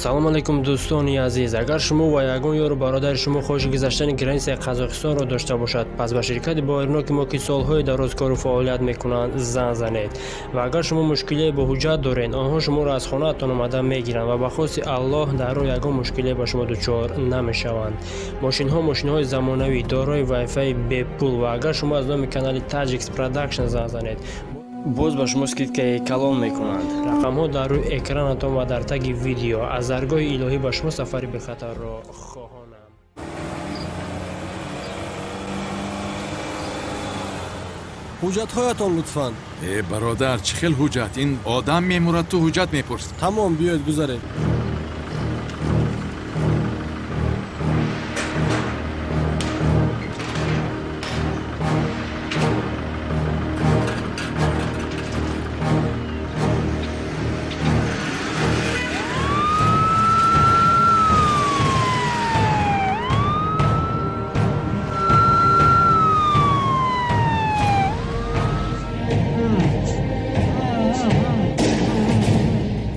салом алайкум дӯстони азиз, агар шумо ва ягон ёру бародари шумо хоҳиши гузаштани границаи Қазоқистонро дошта бошад, пас ба ширкати боирноки мо ки солҳои дароз кору фаъолият мекунанд зан занед. Ва агар шумо мушкилие бо ҳуҷҷат доред, онҳо шуморо аз хонаатон омада мегиранд ва ба хости Аллоҳ дар роҳ ягон мушкилие ба шумо дучор намешаванд. Мошинҳои замонавӣ дорои вайфай бепул ва агар шумо аз номи канали Tajix Production зан занед, боз ба шумо скидкаи калон мекунанд. рақамҳо дар рӯи экранатон ва дар таги видео. аз даргоҳи илоҳӣ ба шумо сафари бехатарро хоҳонам. ҳуҷҷатҳоятон лутфан. бародар, чӣ хел ҳуҷҷат? ин одам мемурад, ту ҳуҷҷат мепурсӣ. Тамом, биёед гузаред.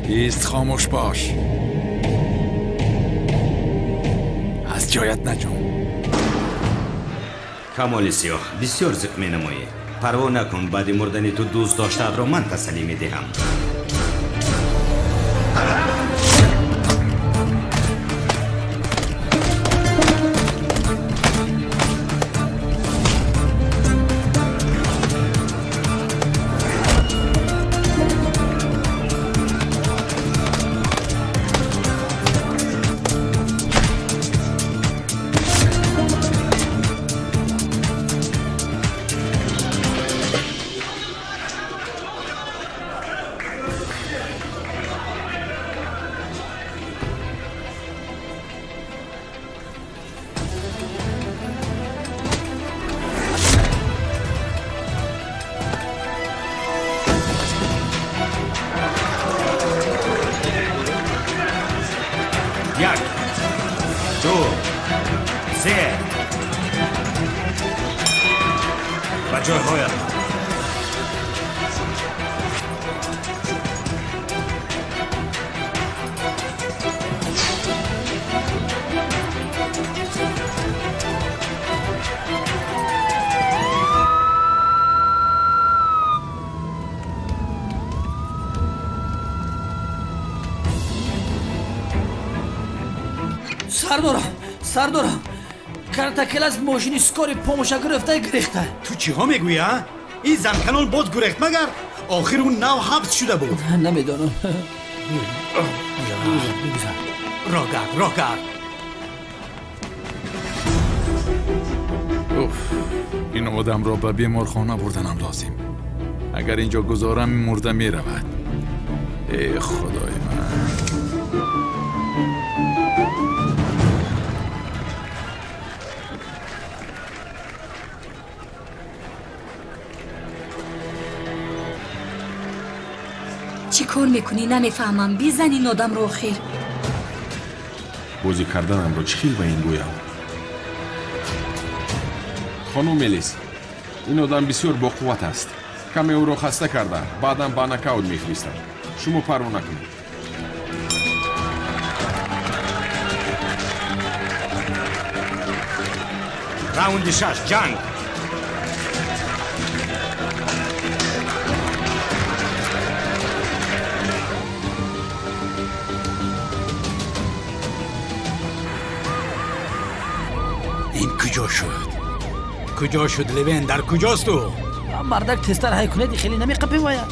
ایست، خاموش باش. از جایت نجو. камоли сиёҳ, бисёр зиқ менамоӣ. парво накун, баъди мурдани ту дӯст доштаатро ман тасаллӣ медиҳам. як, ду, се. ба ҷойҳоят. сардорам картакел аз мошини скори помоша гирифта гирехта. ту чиҳо мегӯӣ? ин занканон боз гурехт магар? охир ӯ нав ҳабс шуда буд. намедонам. роҳ гард. این آدم را به بیمارخانه بردنم لازم. اگر اینجا گذارم مرده می رود. ای خدای من. چی کار میکنی؟ نمیفهمم. بیزن این آدم رو آخر. بازی کردنم رو چی خیلی به این گویم؟ خانم ملیس، این آدم بسیار با قوت است. کمی او را خسته کرده، بعدم به نکاوت میفرستند. شما پروا نکنید. раунд 6 ҷанг. ин куҷо шуд левен? дар куҷост ӯ? мардак тестар ҳай кунед хеле намеқапе вая.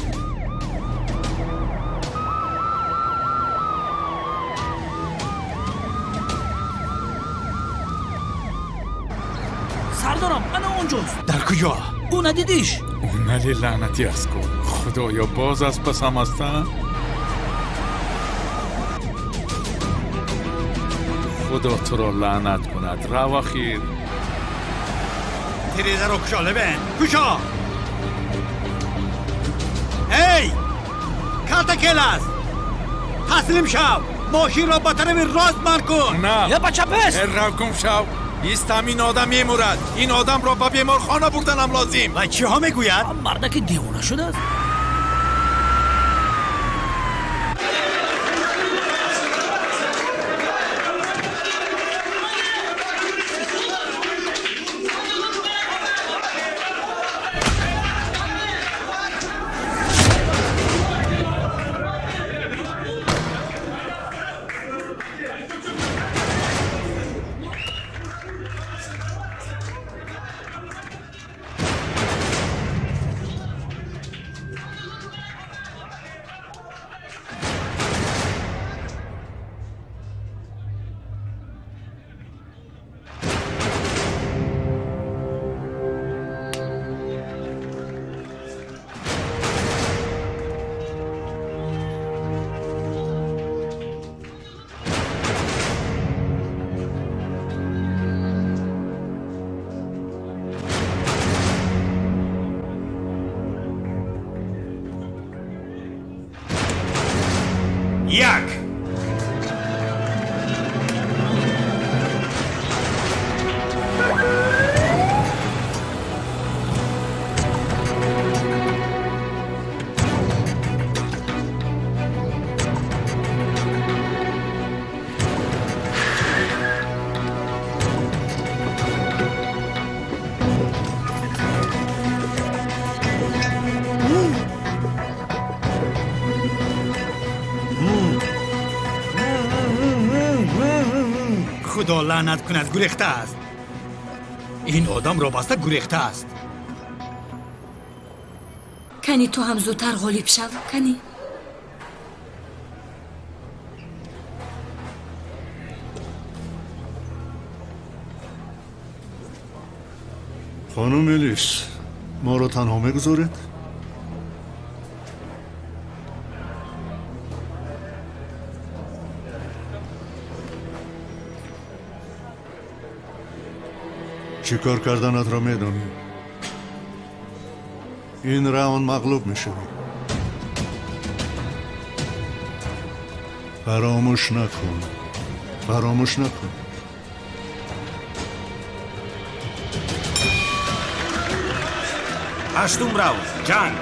сардорам, ана онҷост. дар куҷо? ӯ надидиш? ولی لعنتی است کن. خدایا باز از پسم هستن؟ خدا تو را لعنت کند. رو اخیر تیریزه رو کشا لبن. کشا. ای کارتکل است. تسلیم شو. ماشین را با طرف راست مر کن. نه یا با چپ است. رو کن شو. ایستم، این آدم میمورد. این آدم را به بیمارخانه بردنم لازم. و چی ها میگوید؟ مردک دیوانه شده است. خدا لعنت کند گریخته است. این آدم را بسته گریخته است. کنی تو هم زودتر غالب شو کنی. خانم الیس ما رو تنها میگذارید؟ چی کار کردنت را میدونی؟ این راون مغلوب میشوی. فراموش نکن. فراموش نکن. هشتم راوند جنگ.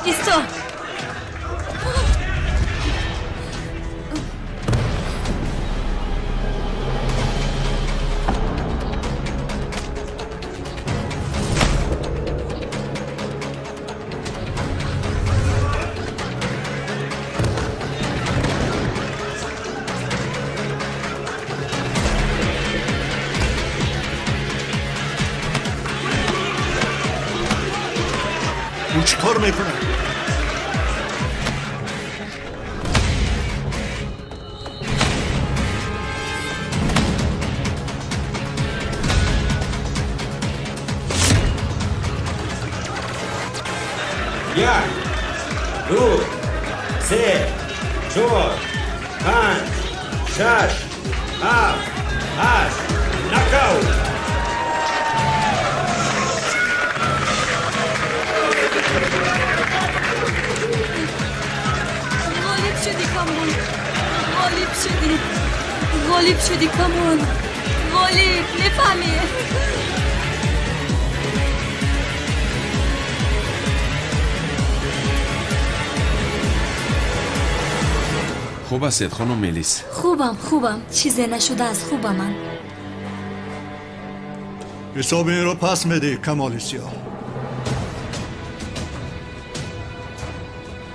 ایستا. او چی کار میکنه؟ یک، دو، سه، چهار، پنج، شش، هفت، هشت، نکاوت. غالب شدی کامون. غالب شدی. غالب شدی کامون. غالب نفهمی. خوب است خانم ملیس. خوبم چیزی نشده از خوبم من. حساب این رو پس میدی کمالیسیا.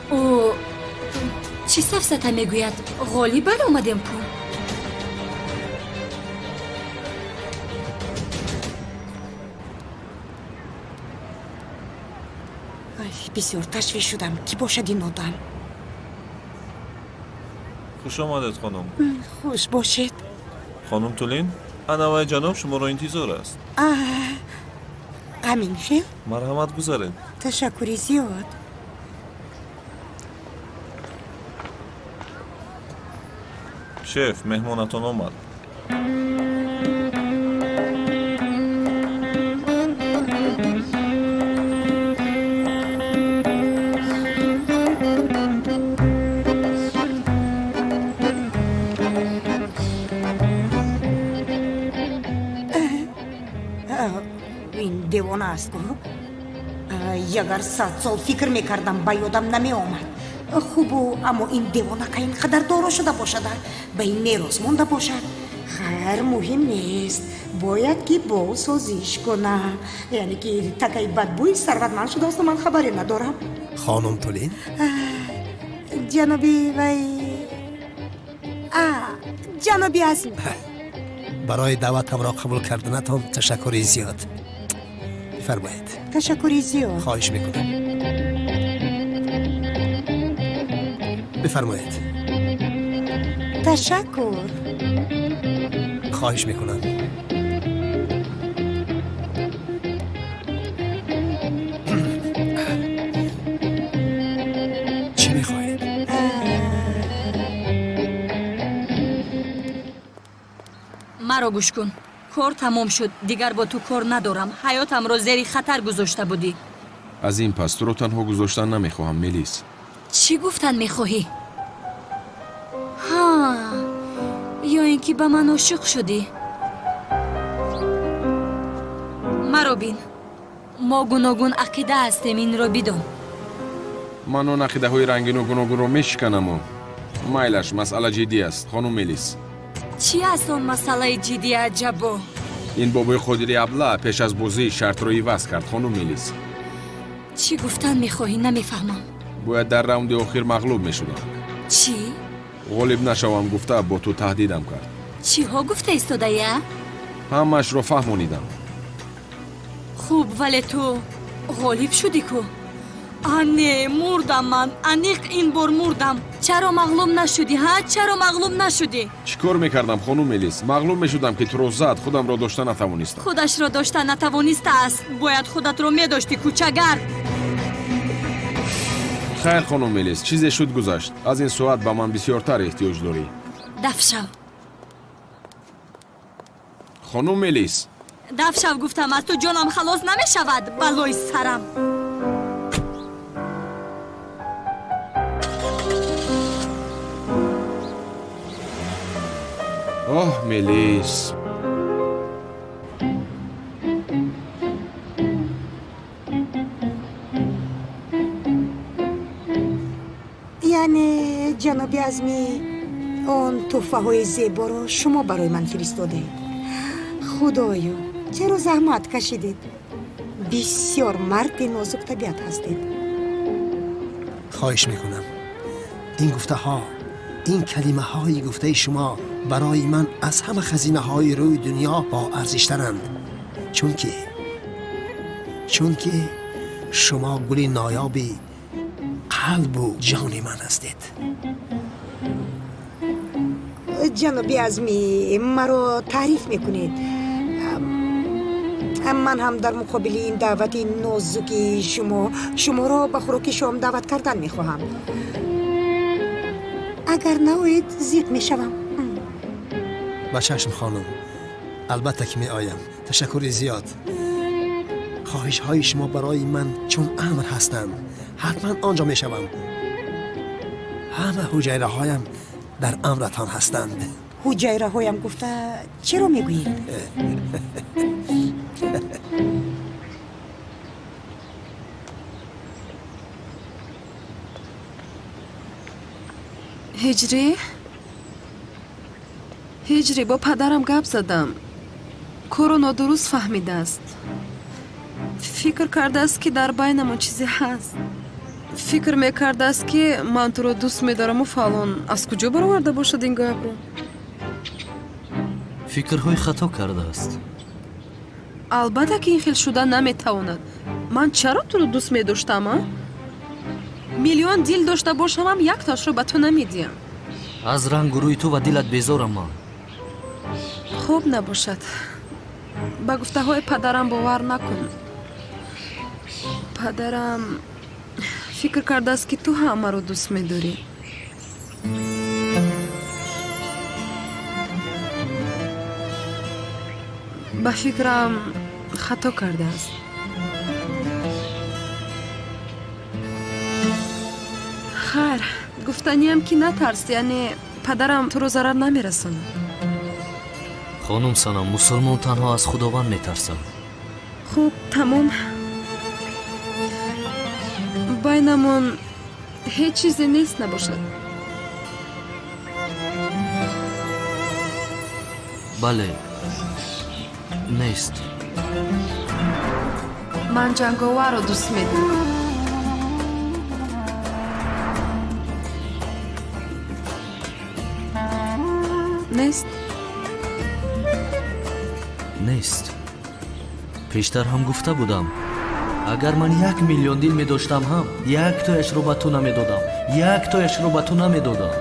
او چی سفسته میگوید؟ غالب بر آمدیم کو. بسیار تشویش شدم کی باشد این آدم. خوش آمدید خانم. خوش باشید. خانم تولین انوای جناب شما را انتظار است. همین شد. مرحمت گذارید. تشکری زیاد. شف مهمانتان آمد. این دیوانه است کو. اگر 100 سال فکر میکردم با یادم نمی آمد. خوبو اما این دیوانه که اینقدر دارا شده باشد به این میراث مونده باشد. خیر مهم نیست. باید که با او سازش کنه. یعنی که تکای بدبوی ثروتمند شده است و من خبری ندارم. خانم تولین جنابی وی جنابی عظیم برای دعوتم را قبول کردنتان تشکری زیاد. فرمایید. تشکری زیاد. خواهش میکنم. بفرمایید. تشکر. خواهش میکنم. چی میخواهید؟ مرا گوش کن. کار تمام شد. دیگر با تو کار ندارم. حیاتم را زیر خطر گذاشته بودی. аз ин пас туро танҳо гузоштан намехоҳам, мелис. чӣ гуфтан мехоҳӣ? ҳа ё ин ки ба ман ошиқ шудӣ? маро бин, мо гуногун ақида ҳастем, инро бидон. ман он ақидаҳои рангину гуногунро мешиканаму. майлаш, масъала ҷиддӣ аст, хонум Мелис. чӣ аст он масъалаи ҷиддӣ аҷабо? ин бобои Қодири Абла пеш аз бозӣ шартро иваз кард, хонум Мелис. чӣ гуфтан мехоҳӣ? намефаҳмам. бояд дар раунди охир мағлуб мешудам. чӣ? ғолиб нашавам гуфта бо ту таҳдидам кард. чиҳо гуфта истодая? ҳамаашро фаҳмонидам. хуб, вале ту ғолиб шудӣ ку? ане, мурдам ман, аниқ ин бор мурдам. чаро мағлуб нашудӣ, ҳа? чаро мағлуб нашудӣ? чӣ кор мекардам, хонум Мелис? мағлуб мешудам ки туро зад, худамро дошта натавонистам. худашро дошта натавонистааст. бояд худатро медоштӣ, кучагар. хайр, хонум Мелис, чизе шуд гузашт. аз ин соат ба ман бисёртар эҳтиёҷ дорӣ. дафшав. хонум Мелис. дафшав гуфтам, аз ту ҷонам халос намешавад, балои сарам. оҳ, Мелис. яъне ҷаноби азми он тӯҳфаҳои зеборо шумо барои ман фиристодед. худоё, чаро заҳмат кашидед. бисёр марди нозук табиат ҳастед. خواهش میکنم این گفته ها، این کلمه های گفته شما برای من از همه خزینه های روی دنیا با ارزشترند. چون که شما گل نایاب قلب و جان من هستید. ҷаноби азми маро таъриф мекунед. ман ҳам дар муқобили ин даъвати нозуки шуморо ба хӯроки шом даъват кардан мехоҳам. агар наоед зид мешавам. با چشم خانم، البته که می آیم. تشکر زیاد. خواهش های شما برای من چون امر هستند. حتما آنجا می شوم. همه حجیره هایم در امرتان هستند. ҳуҷайраҳоям гуфта чиро мегӯед? ҳиҷрӣ бо падарам гап задам. корро нодуруст фаҳмидааст. фикр кардааст ки дар байнамон чизе ҳаст. фикр мекардааст ки ман туро дӯст медораму фалон. аз куҷо бароварда бошад ин гапро? фикрҳои хато кардааст. албатта ки ин хел шудан наметавонад. ман чаро туро дӯст медоштам? миллион дил дошта бошамам якташро ба ту намедиҳам. аз рангу рӯи ту ва дилат безорам ман. хуб набошад. ба гуфтаҳои падарам бовар накун. падарам фикр кардааст ки ту ҳам маро дӯст медорӣ. ба фикрам хато кардааст. хайр, гуфтаниям ки натарс, яъне падарам туро зарар намерасонад. хонум Санам, мусулмон танҳо аз худованд метарсад. хуб, тамом. байнамон ҳеҷ чизе нест набошад. бале, нест. ман ҷанговарро дӯст медорам. нест? нест. пештар ҳам гуфта будам. агар ман 1 миллион дил медоштам ҳам, як тояшро ба ту намедодам. як тояшро ба ту намедодам.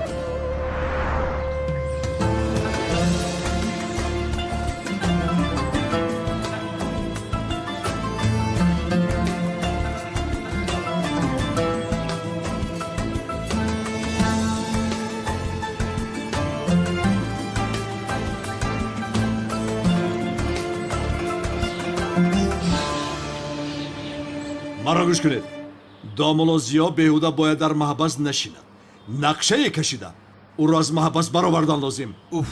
مرا گوش کنید. دامولوزیا بهوده باید در محبس نشیند. نقشه کشیده. او را از محبس برآوردن لازم. اوف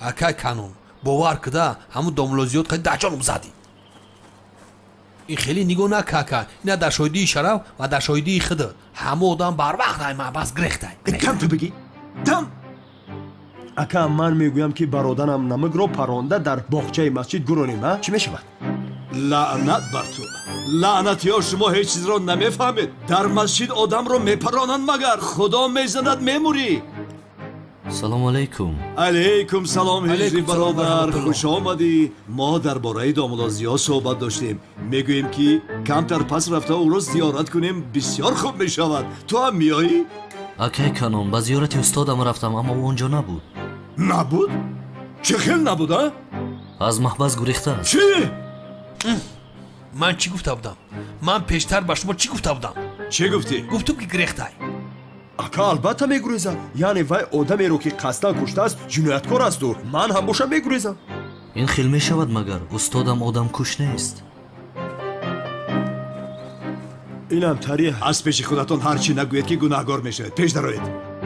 اکای کانون باور کده همون دامولوزیات خیلی دهجانم زدی. این خیلی نگاه نکاکا. اینا در شایدی شرف و در شایدی خدا همه آدم بر وقت های محبس گرفته. کم تو بگی؟ دم اکا من میگویم که برادرم نمک رو پرانده در باغچه مسجد گرونیم ها چی میشود؟ لعنت بر تو. لعنت یا شما هیچ چیز را نمیفهمید. در مسجد آدم رو میپرانند مگر خدا میزند میموری. سلام علیکم. علیکم سلام هجری برادر، خوش آمدی. ما درباره دامولازیا صحبت داشتیم. میگوییم که کمتر پس رفته او رو زیارت کنیم بسیار خوب میشود. تو هم میایی؟ اکای کانون با زیارت استادم رفتم اما او اونجا نبود. نبود؟ چه خیلی نبود ها؟ از محبس گریخته است. چی؟ من چی گفته بودم؟ من پیشتر با شما چی گفته بودم؟ چی گفتی؟ گفتم که گریخته. اکا البته میگریزم. یعنی وای آدمی رو که قصدن کشته است جنایتکار است و من هم باشم میگریزم. این خیلی میشود مگر استادم آدم کش نیست. اینم تاریخ. از پیش خودتون هرچی نگوید که گناهگار میشه. پیش دروید.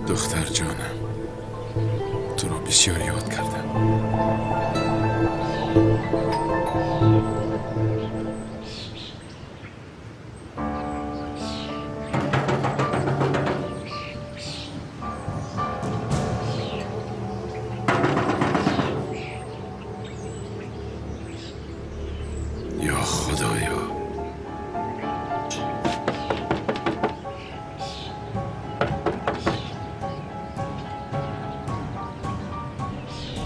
دختر جانم تو رو بسیار یاد کردم. یا خدایا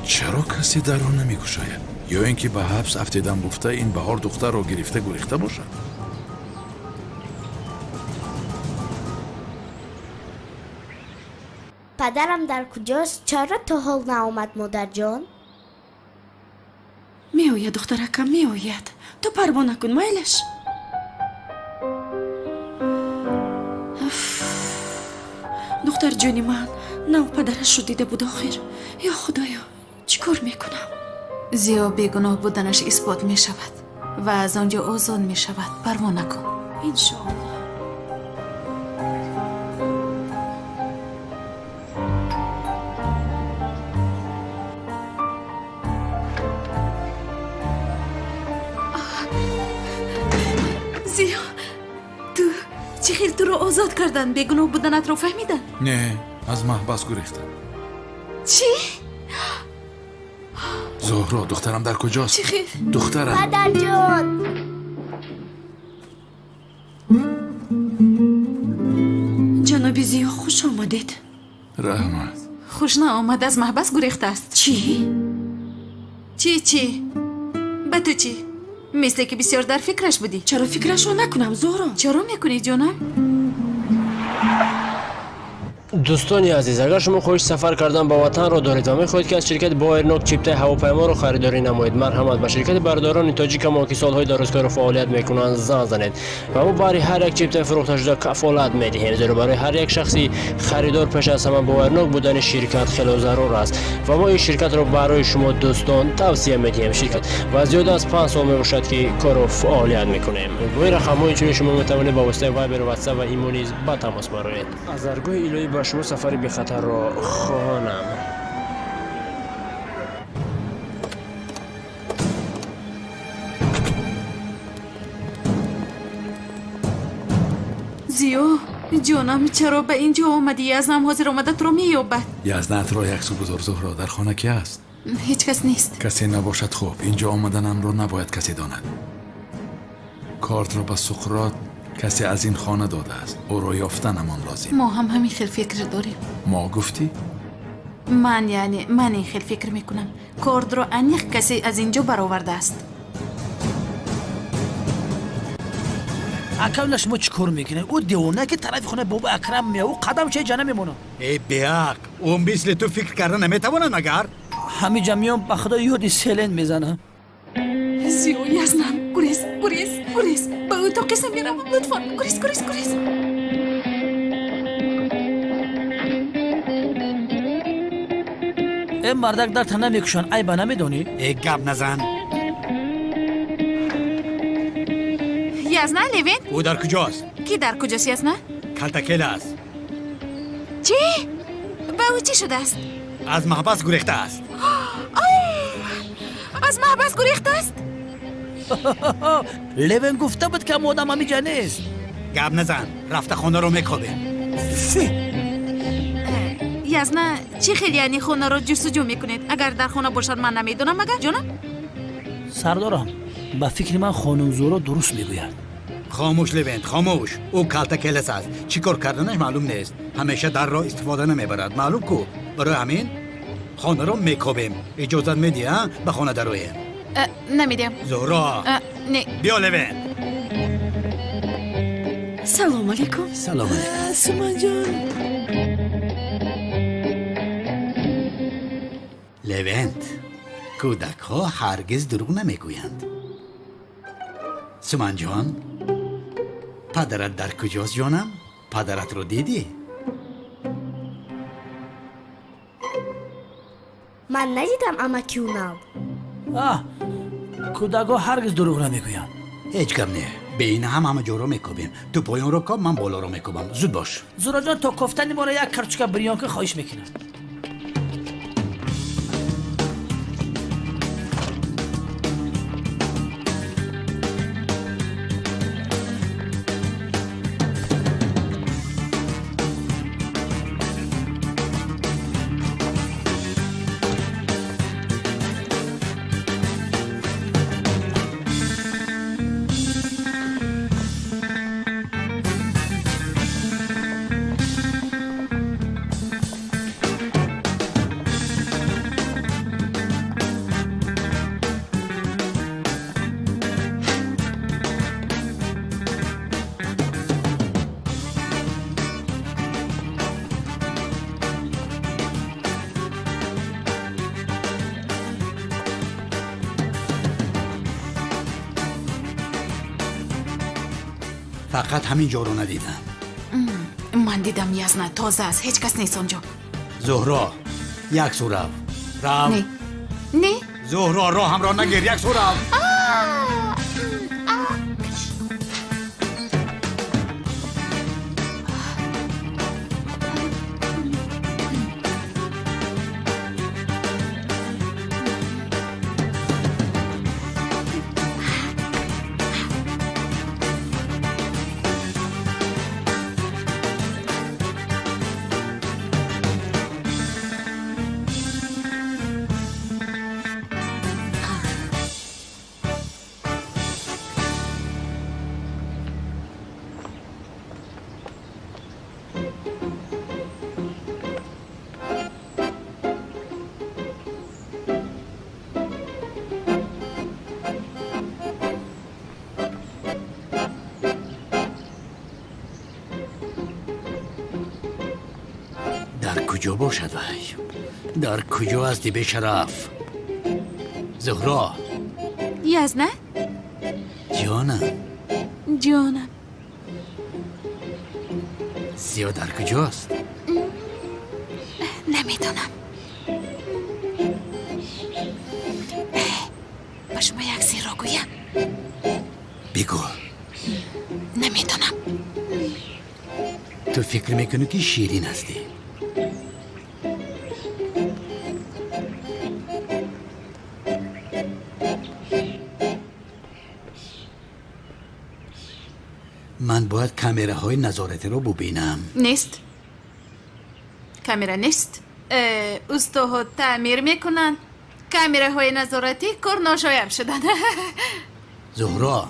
چرا کسی در رو نمی گشاید؟ یا اینکه به حبس افتیدن گفته این بهار دختر رو گرفته گریخته باشد؟ پدرم در کجاست؟ چرا تا حال نآمد مادر جان؟ میآید دخترکم میآید. تو پروا نکن میلش. دختر جانی من نو پدرش رو دیده بود آخر. یا خدایا چیکار میکنم؟ زیا بیگناه بودنش اثبات می شود و از آنجا آزاد می شود. پروا نکن. انشاءالله. زیا تو چه خیر تو رو آزاد کردن؟ بیگناه بودنت رو فهمیدن؟ نه از محبس گریختم. چی؟ زهرا دخترم در کجاست؟ چی خیر؟ دخترم پدر جان جناب زیا خوش آمدید. رحمت خوش آمد. از محبس گریخته است. چی؟ چی؟ به تو چی؟ مثل که بسیار در فکرش بودی. چرا فکرش رو نکنم زهرا؟ چرا میکنی جانم؟ دوستانی عزیز، اگر شما خواهش سفر کردن به وطن را دارید و می‌خواهید که از شرکت بایرنوک چیپتای هواپیما را خریداری نمایید، مرحمت به شرکت برداران تاجیک ما که سالهای دراز کار و فعالیت میکنند زنگ زنید و ما برای هر یک چیپتای فروخته شده کفالت میدهیم. زیرا برای هر یک شخصی خریدار پیش از همه بایرنوک بودن شرکت خیلی ضرور است و ما این شرکت را برای شما دوستان توصیه میدهیم. شرکت و زیاد از 5 سال میباشد که کار و فعالیت میکنیم. با این رقم‌های چون شما میتوانید با واسطه وایبر و واتساپ و ایمو نیز با تماس برآیید. از درگاه الهی با شما سفر بی خطر را خوانم. زیو جانم چرا به اینجا آمدی؟ از هم حاضر آمدت رو مییابد. یزدت را یک سو گذار زهرا. در خانه کی است؟ هیچ کس نیست. کسی نباشد خوب. اینجا آمدنم را نباید کسی داند. کارت را به سقراط کسی از این خانه داده است. او را یافتنمان لازم. ما هم همین خیل فکر داریم. ما گفتی؟ من این خیلی فکر میکنم کرد رو انیق کسی از اینجا برآورده است. اکاولا شما چی کار میکنه؟ او دیوانه که طرف خونه بابا اکرم میه او قدم چه جا نمیمونه. ای بیاق اون مثل تو فکر کردن نمیتوانه مگر؟ همه جمعیان به خدا یاد سیلن میزنه. زیو یزنم گریز با او تا قسم میرم لطفا گریز. این مردک در تنه میکشن ای با نمیدونی؟ ای گپ نزن. یزنه لیوین؟ او در کجاست؟ کی در کجاست یزنه؟ کلتکل است. چی؟ با او چی شده است؟ از محبس گریخته است. از محبس گریخته است؟ لیوین گفته بود که آدم همی جا نیست. گپ نزن رفته خونه رو میکوبه. یزنه چی خیلی یعنی خونه رو جستجو میکنید؟ اگر در خونه باشد من نمیدونم مگر جانم؟ سردارم با فکر من خانم زورا درست میگوید. خاموش لیوین خاموش. او کلتکلس است. چی کار کردنش معلوم نیست. همیشه در راه استفاده نمیبرد. معلوم کو. برای همین خانه رو میکوبیم. اجازت میدی ها به خانه درویم؟ نمیدیم. زهرا نه. بیا لیوین. سلام علیکم. سلام علیکم. سومن جان. لیوینت کودک ها هرگز دروغ نمیگویند. سومن جان پدرت در کجاست جانم؟ پدرت رو دیدی؟ من ندیدم اما کیونم. کودک ها هرگز دروغ نمیگویند. هیچ کم نه. به این همه جا رو میکوبیم. تو پایان رو کن من بالا رو میکوبم. زود باش. زورا جان تا گفتن ما یک کرچکه بریان که خواهش میکنم. فقط همین جا رو ندیدم. من دیدم یزنه تازه است. هیچ کس نیست اونجا. زهرا یک سو رو. نه زهرا رو همراه نگیر. یک سو رو. در کجا باشد وی؟ در کجا هستی به شرف؟ زهرا یزنه؟ جانم زیاد در کجاست؟ نمیدونم. با شما یک سیر را گویم. بگو. نمیدونم. تو فکر میکنی که شیرین هستی؟ من باید کامراهای نظارتی رو ببینم. نیست. کامرا نیست. استوها تعمیر میکنن. کامراهای نظارتی کار ناشایم شدن. زهرا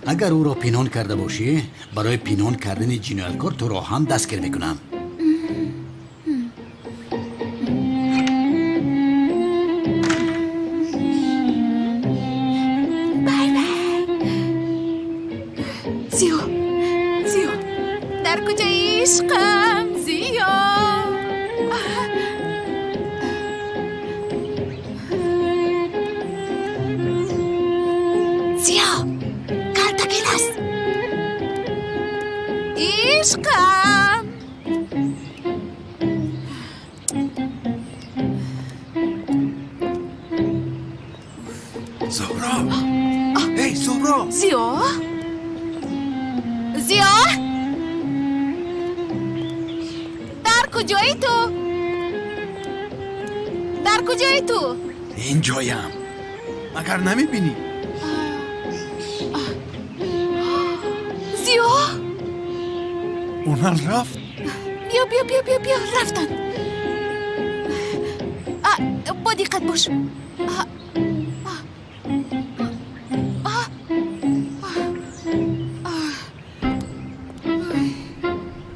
اگر او را پنهان کرده باشی برای پنهان کردن جنایتکار تو را هم دستگیر میکنم. عشقم زهرا ای زهرا زیا در کجایی تو؟ در کجایی تو؟ اینجایم مگر نمیبینی؟ زیا اونا رفت بیا رفتن با دقت باش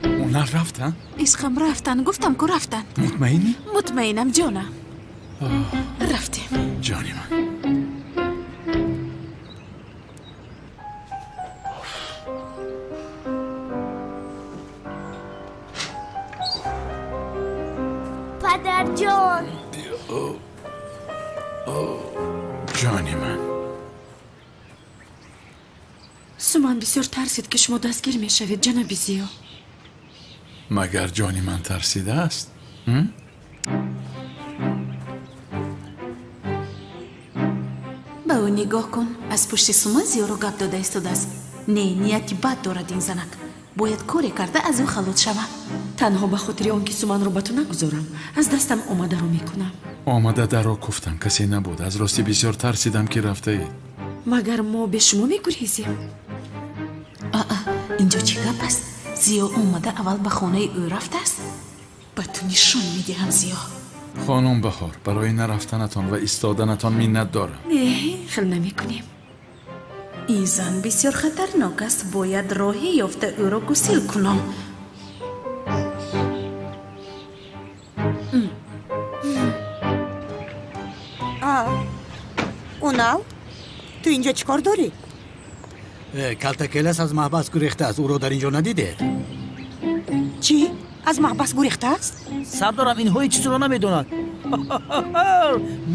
اونا رفتن؟ عشقم رفتن گفتم که رفتن مطمئنی؟ مطمئنم جانم رفتیم جانی من پدر جان جانی من سومان بسیار ترسید که شما دستگیر می شوید جناب زیا. مگر جانی من ترسیده است؟ به او نگاه کن، از پشت سومان زیا رو گپ داده ایستاده است. نه، نیتی بد دارد این زنک. باید کاری کرده از او خلاص شود. تنها به خاطر آنکه سومان رو به تو نگذارم از دستم آمده رو میکنم. آمده در را گفتم کسی نبود. از راستی بسیار ترسیدم که رفته اید. مگر ما به شما میگریزیم؟ اینجا چی گپ است؟ زیا اومده اول به خانه او رفته است. به تو نشان میدهم زیا. خانم بهار برای نرفتنتان و ایستادنتان منت دارم. نه خیلی نمیکنیم. این زن بسیار خطرناک است. باید راهی یافته او را گسیل کنم. اوناو تو اینجا چیکار داری؟ کلتکلس از محبس گریخته است. او رو در اینجا ندیده؟ چی؟ از محبس گریخته است؟ سردارم این هایی چیزی رو نمیدونن.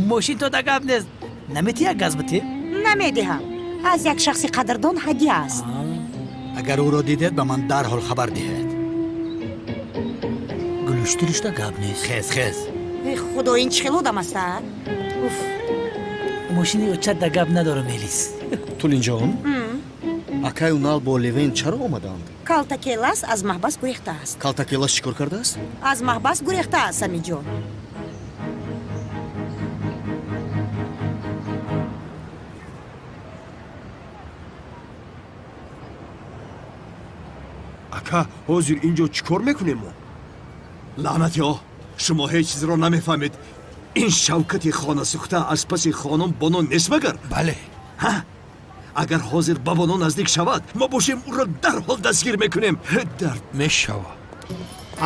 ماشین تو دقیق نیست. نمیتی یک گز بتی؟ نمیدهم. از یک شخص قدردان هدیه است. اگر او را دیدید به من در حال خبر دهید. گلوشترش دقیق نیست. خیز خدا این چه خلودم است؟ ماشینی چه دقیق نداره میلیس. تولین جان акай унал бо левен чаро омаданд? калтакелас аз маҳбас гурехта аст. калтакелас чӣ кор кардааст? аз маҳбас гурехта аст самиҷон. ака ҳозир инҷо чӣ кор мекунем мо? лаънатиҳо шумо ҳеҷ чизро намефаҳмед. ин шавкати хонасӯхта аз паси хонум боно нест магар? бале. агар ҳозир ба боно наздик шавад мо бошем ӯро дарҳол дастгир мекунем. дард мешавад.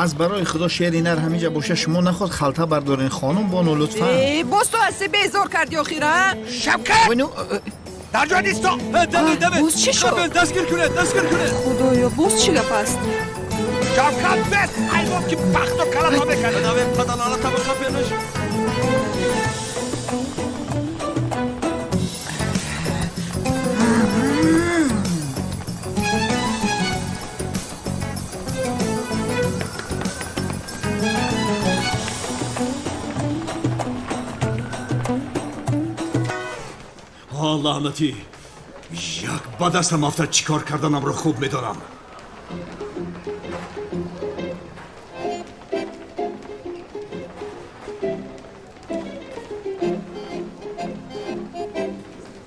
аз барои худо шери нар ҳаминҷа боша шумо наход халта бардорен хонум боно лутфан. боз ту ҳасти безор кардӣ охира? шавкат дар ҷо нисто. боз чӣ шуд? дастгир кунед. худоё боз чӣ гап аст? шавкат бес айбоб ки бахту калато мекард. лаънатӣ як ба дастам афтад чӣ кор карданамро хуб медонам.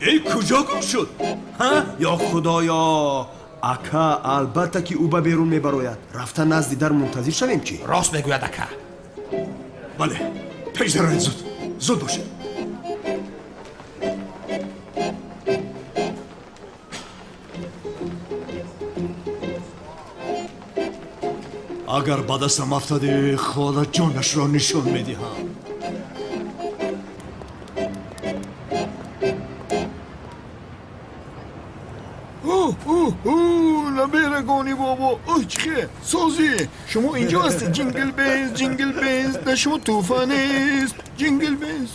эй куҷо гум шуд? ё худоё ака албатта ки ӯ ба берун мебарояд. рафта назди дар мунтазир шавем чӣ? рост мегӯяд ака. бале пеш дароед зуд бошед. агар ба дастам афтаде холаҷонашро нишон медиҳам. наберагони бобо чхе созӣ шумо инҷо ҳастед. ҷингл бенз дар шумо тӯфа нест. ҷингл бенз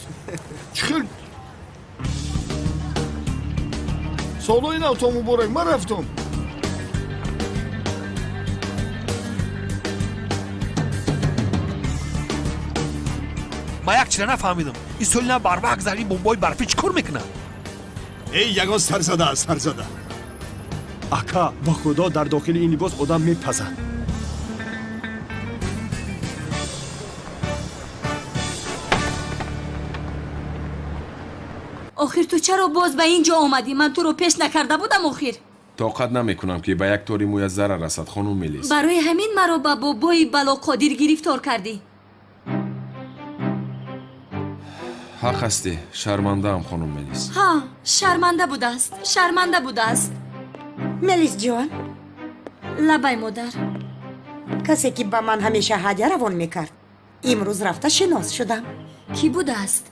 чихел солҳои навто муборак. ман рафтам. ба як чира нафаҳмидам исолина барвақт зари бомбои барфӣ чӣ кор мекунад эй ягон сарзада аст сарзада ака ба худо дар дохили ин либос одам мепазад охир ту чаро боз ба ин ҷо омадӣ? Ман туро пеш накарда будам охир. тоқат намекунам ки ба як тори мӯя зарар расад хонум мелис. барои ҳамин маро ба бобои балоқодир гирифтор кардӣ. ҳақ ҳастӣ, шармандаам хонум мелис. ҳа, шарманда будааст, шарманда будааст. мелис ҷон, лабай модар. касе ки ба ман ҳамеша ҳадя равон мекард имрӯз рафта шинос шудам. Кӣ будааст?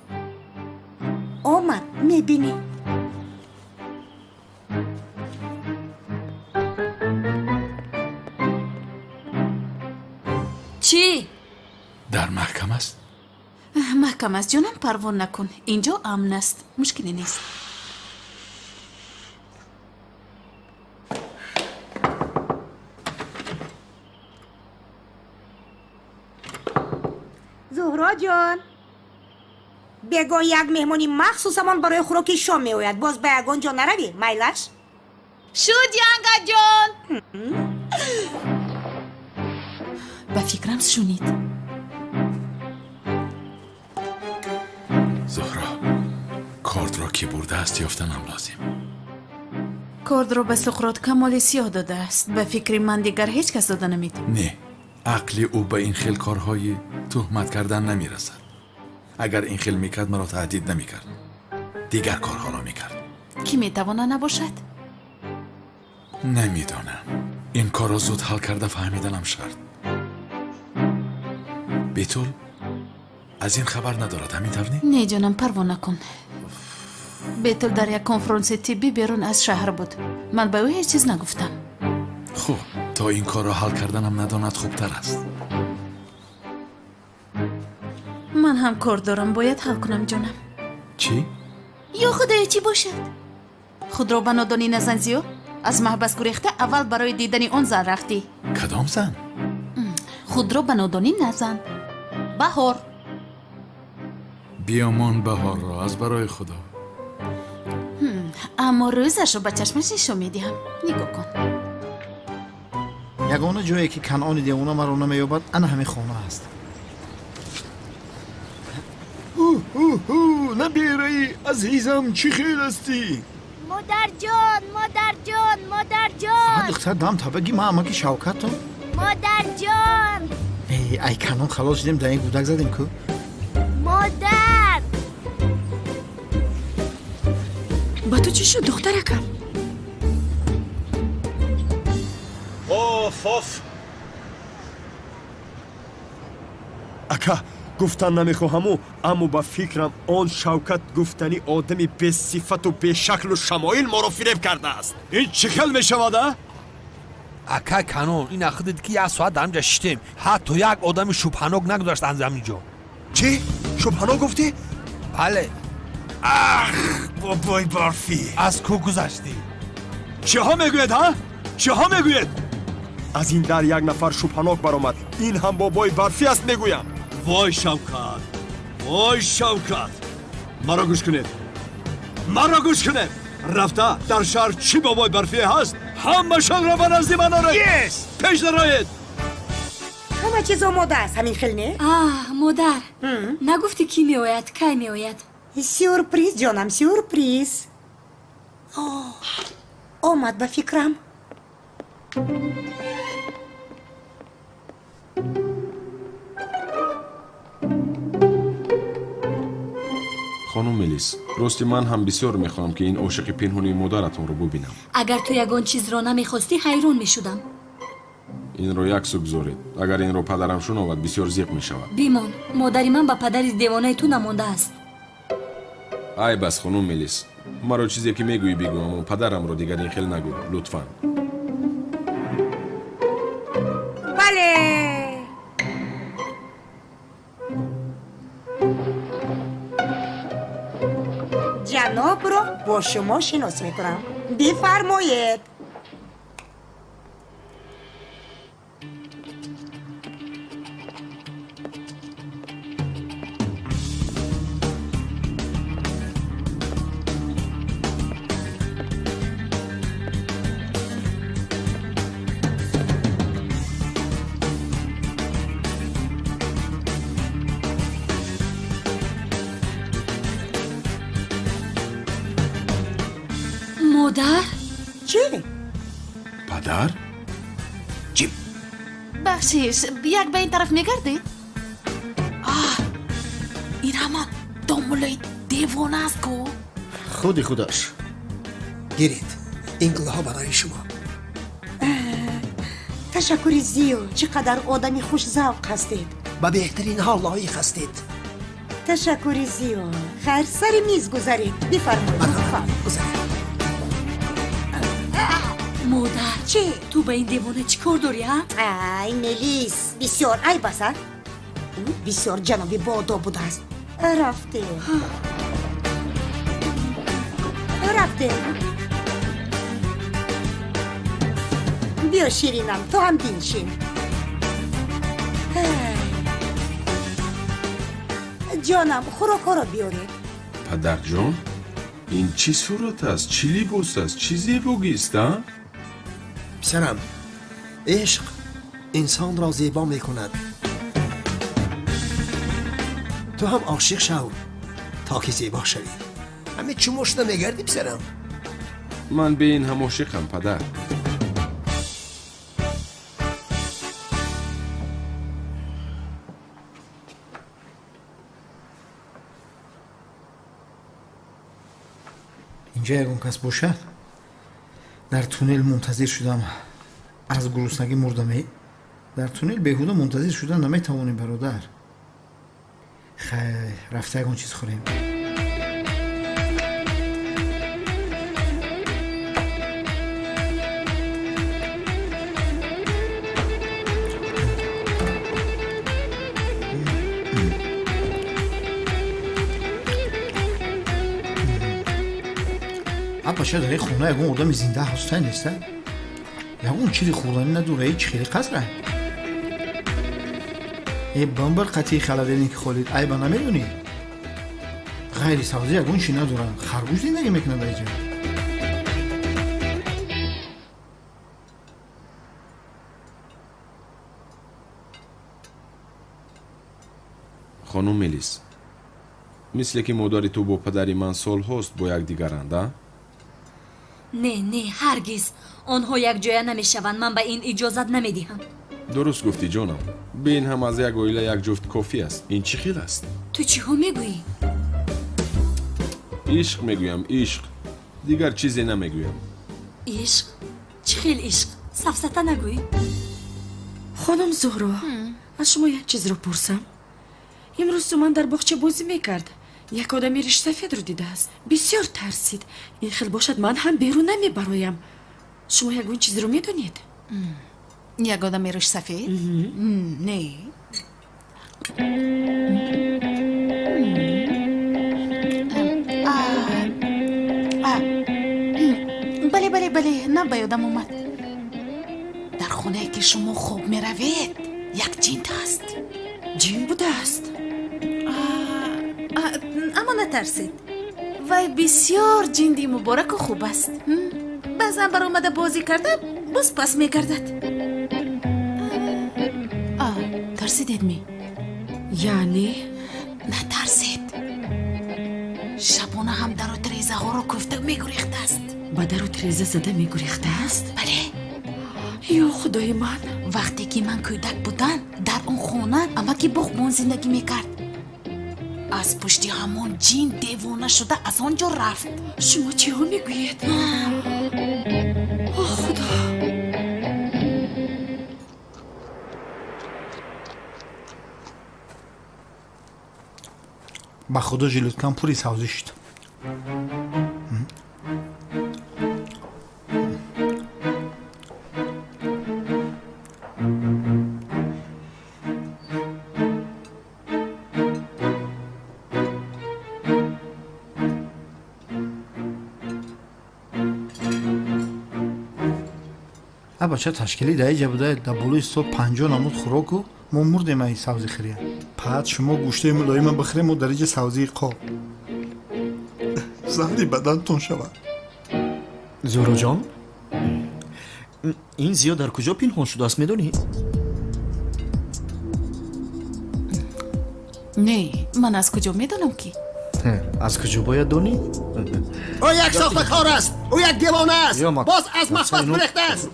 омад, мебинӣ. чӣ? дар маҳкам аст? маҳкам аст ҷонам, парвон накун. инҷо амн аст, мушкиле нест. зуҳро ҷон, бегоҳ як меҳмони махсусамон барои хӯроки шом меояд. боз ба ягон ҷо наравӣ, майлаш? шуд янгаҷон. ба фикрам шунид. зуҳро, кордро ки бурдааст ёфтанам лозим. кордро ба суқрот камоли сиёҳ додааст. ба фикри ман дигар ҳеҷ кас дода намедиҳад. не ақли ӯ ба ин хел корҳои тӯҳмат кардан намерасад. агар ин хел мекард маро таҳдид намекард, дигар корҳоро мекард. кӣ метавона набошад? намедонам. ин корро зуд ҳал карда фаҳмиданам шарт. бетул аз ин хабар надорад, ҳамин тавни? не ҷонам, парво накун. бетул дар як конфронси тиббӣ берун аз шаҳр буд. ман ба ӯ ҳеҷ чиз нагуфтам. хуб, то ин корро ҳал карданам надонад хубтар аст. ман ҳам кор дорам, бояд ҳал кунам ҷонам. чӣ? ё худоё чӣ бошад? худро ба нодонӣ назан зиё. аз маҳбас гурехта аввал барои дидани он зан рафтӣ. кадом зан? худро ба нодонӣ назан. баҳор. биёмон баҳорро аз барои худо. аммо рӯзашро ба чашмаш нишон медиҳам. нигоҳ кун. ягона ҷое ки канъони девона маро намеёбад ана ҳамин хона аст. набераи азизам, чӣ хел ҳастӣ? модарҷон, модарҷон, модарҷон. духтар дам табаги ма амаки шавкату. модарҷон. ай канон халос шудем, дар ин гудак задем ку. модар. ба ту чӣ шуд духтаракам? оф оф ака, гуфтан намехоҳаму, аммо ба фикрам он Шавкат гуфтани одами бесифату бешаклу шамоил моро фиреб кардааст. ин чӣ хел мешавад? ака канон, ин ахидид ки як соат дар ҳамҷа шиштем, ҳатто як одами шубҳанок нагузаштанд заминҷо. чӣ? шубҳанок гуфтӣ? бале. ах, бобои барфӣ. аз кӯ гузаштӣ? чиҳо мегӯед, ҳа? чиҳо мегӯед? аз ин дар як нафар шубҳанок баромад. ин ҳам бобои барфӣ аст мегӯям. вой шавкат, вой шавкат, маро гӯш кунед, маро гӯш кунед. рафта дар шаҳр чӣ бобои барфие ҳаст, ҳамашонро ба назди ман оред. пеш дароед. ҳама чиз омода аст, ҳамин хел не? модар, нагуфтӣ кӣ меояд, кай меояд? сюрприз ҷонам, сюрприз. омад ба фикрам. хонум мелис, рости ман ҳам бисёр мехоҳам ки ин ошиқи пинҳони модаратонро бубинам. агар ту ягон чизро намехостӣ ҳайрон мешудам. инро як су гузоред. агар инро падарам шуновад, бисёр зиқ мешавад. бимон, модари ман ба падари девонаи ту намондааст. ай бас хонум мелис, маро чизе ки мегӯӣ бигӯ, аммо падарамро дигар ин хел нагӯ, лутфан. бале. ҷанобро бо шумо шинос мекунам. бифармоед. مادر؟ چه؟ پدر؟ بخشیش یک به این طرف میگردید؟ این همان دامولای دیوانه است کو؟ خودی خودش گیرید این گله ها برای شما. تشکر زیاد. چقدر آدمی خوش ذوق هستید. به بهترین حال لایق هستید. تشکر زیاد. خیر سر میز گذارید. بفرمایید. گذارید. مادر چه؟ تو به این دیوانه چی کار داری ها؟ ای نلیس بسیار ای بسر بسیار جنابی بادا بوده است. رفته بیا شیرینم تو هم دینشین. جانم خوراکا را بیارید. پدر جان این چی صورت است؟ چی لباس است؟ چی زیبایی است؟ پسرم عشق انسان را زیبا می کند. تو هم عاشق شو تا که زیبا شوی. همه چی مشت نمیگردی پسرم؟ من به این هم عاشقم پدر. اینجا یکون کس باشد؟ در تونل منتظر شدم از گرسنگی مردم. در تونل بیهوده منتظر شدن نمیتوانیم برادر. خیر رفته یکون چیز خوریم. باشه در این خونه یکون آدم زنده هسته نیسته؟ یکون چیزی خوردنی نداره هیچ خیلی قصره. ای بمبر قطعی خلدنی که خولید ای با نمیدونی؟ غیری سازی یکون چی ندارن. خرگوش زندگی میکنه در اینجا. خانم ملیس مثل که مادر تو با پدری من سال هاست با یک دیگرند. نه هرگز آنها یک جای نمیشوند. من به این اجازت نمیدهم. درست گفتی جانم. به این هم از یک عائله یک جفت کافی است. این چی خیل است؟ تو چی ها میگویی؟ عشق میگویم عشق. دیگر چیزی نمیگویم. عشق؟ چی خیل عشق؟ سفسطه نگویی؟ خانم زهرا از شما یک چیز رو پرسم. امروز تو من در باغچه بازی میکرد. یک آدمی ریش سفید رو دیده است. بسیار ترسید. این خیل باشد من هم بیرون نمیبرایم. شما یکون چیز رو میدونید؟ یک آدم ریش سفید؟ نه. بله نه به یادم اومد. در خونه که شما خوب میروید یک جین هست. جین بوده است؟ اما نترسید. وای بسیار جندی مبارک و خوب است. بعضا بر اومده بازی کرده باز پس میکردد. ترسیدید می؟ یعنی؟ نترسید. شبانه هم در و تریزه ها رو کفته میگریخته است. با در و تریزه زده میگریخته است؟ بله. یا خدای من. وقتی که من کودک بودم در اون خونه اما که باغبون زندگی میکرد. از پشتی همون جین دیوانه شده از آنجا رفت. شما چی ها میگویید؟ خدا. با خدا ژلوتکم پوری سبزی شد. بچه تشکیلی در اینجا بوده در بلوی صبح 50 نمود خوراک و ما مردیم این سبزی خوریم. بعد شما گوشته ملایم بخوریم و در اینجا سبزی قاب زهری بدنتون شود. زهرا جان این زیاد در کجا پنهان شده است میدونی؟ نه من از کجا میدونم که؟ از کجا باید دونی؟ او یک ساختکار است، او یک دیوانه است، یا ما- باز از ما محبت اینو- گریخته است.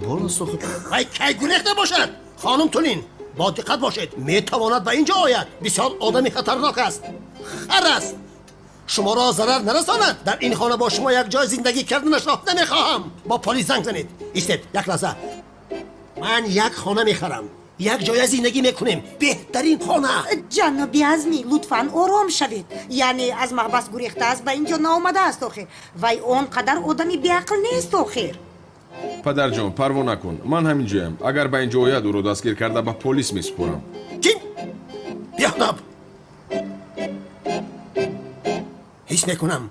بالا ساخت وای کی گریخته باشد؟ خانم تولین با دقت باشید، میتواند به اینجا آید. بسیار آدمی خطرناک است، خر است. شما را ضرر نرساند. در این خانه با شما یک جای زندگی کردنش را نمیخواهم. با پلیس زنگ زنید. ایستید یک لحظه. من یک خانه میخرم، یک جای زندگی میکنیم، بهترین خانه. جنابی ازمی لطفاً آرام شوید. یعنی از محبس گریخته است به اینجا نآمده است آخر. وای اونقدر آدمی بیعقل نیست آخر. падарҷон парво накун ман ҳаминҷоям агар ба ин ҷо ояд ӯро дастгир карда ба полис месупорам بیادب. حس میکنم،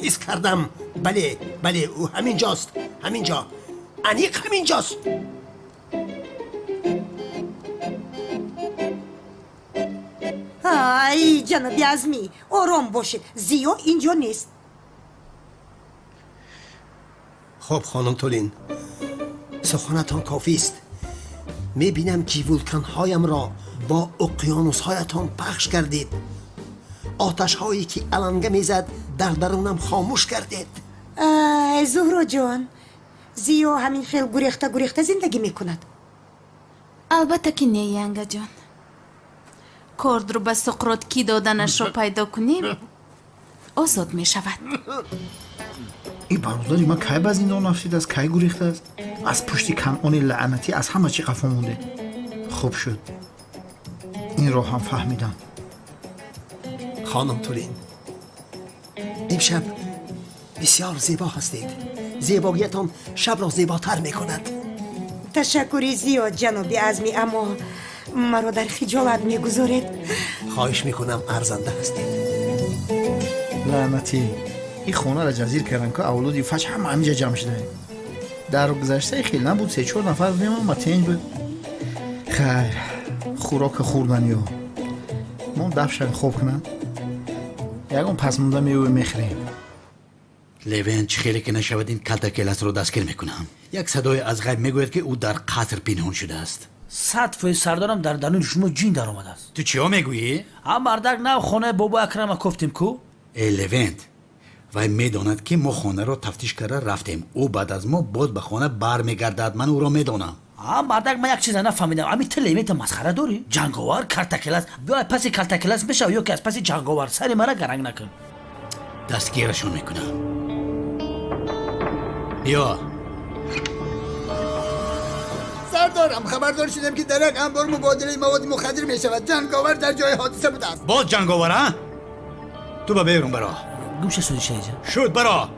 حس کردم. بله بله او همینجاست، همینجا، انیق همینجاست. ای جنابی ازمی آرام باشید، زیو اینجا نیست. خب خانم تولین، سخنتان کافی است. میبینم که ولکانهایم را با اقیانوسهایتان پخش کردید. آتش هایی که علنگه میزد در درونم خاموش کردید. زهرا جان، زیو همین خیل گریخته زندگی میکند. البته که نه ینگا جان. کرد رو به سقراط کی دادنش رو پیدا کنیم آزاد می شود. این برادری ما کی به زندان رفتید است؟ کی گریخته است؟ از پشت کنعان لعنتی از همه چی قفا مونده. خوب شد این رو هم فهمیدم. خانم تولین، امشب بسیار زیبا هستید. زیباییتان شب را زیباتر میکند. تشکری زیو جنابی ازمی، اما مرا در خجالت میگذارید. خواهش میکنم ارزنده هستید. لعنتی این خونه را جزیر کردن که اولادی فش هم همینجا جمع شده. در گذشته خیلی نبود، 3-4 نفر بودیم اما تنج بود. خیر خوراک خوردنی ها ما دفشن خوب کنن یکم پس مونده میوه میخریم. لیون چه خیلی که نشود این کلتکلس رو دستگیر میکنم. یک صدای از غیب میگوید که او در قصر پنهان شده است. 100% سردارم در درون شما جین در آمده است. تو چیا میگویی؟ هم بردک نو خانه بابا اکرم گفتیم کو؟ لیون وای میداند که ما خانه را تفتیش کرده رفتیم. او بعد از ما باز به خانه برمیگردد. من او را میدانم. هم بردک من یک چیز نفهمیدم. امی تلیمیت مسخره داری؟ جنگاور کلتکلس بیا پس کلتکلس بشو یا که از پس جنگاور سری مرا گرنگ نکن. دستگیرشون میکنم. بیا سردارم خبردار شدم که در یک انبار مبادله مواد مخدر می شود. جنگاور در جای حادثه بوده است. باز جنگاور ها؟ تو با بیرون برا. گوش سودی اینجا شد برا.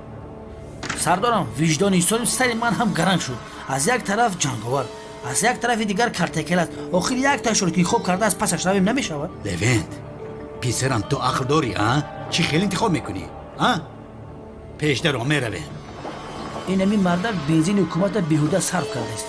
سردارم وجدان ایستانیم سری من هم گرنگ شد. از یک طرف جنگاور از یک طرف دیگر کلتکلس. آخر یک تاشو که خوب کرده از پسش رویم نمیشود. لیوند پیسرم تو عقل داری ها؟ چی خیلی انتخاب میکنی ها؟ پیش در رو میرویم. این امی مردک بنزین حکومت بیهوده صرف کرده است.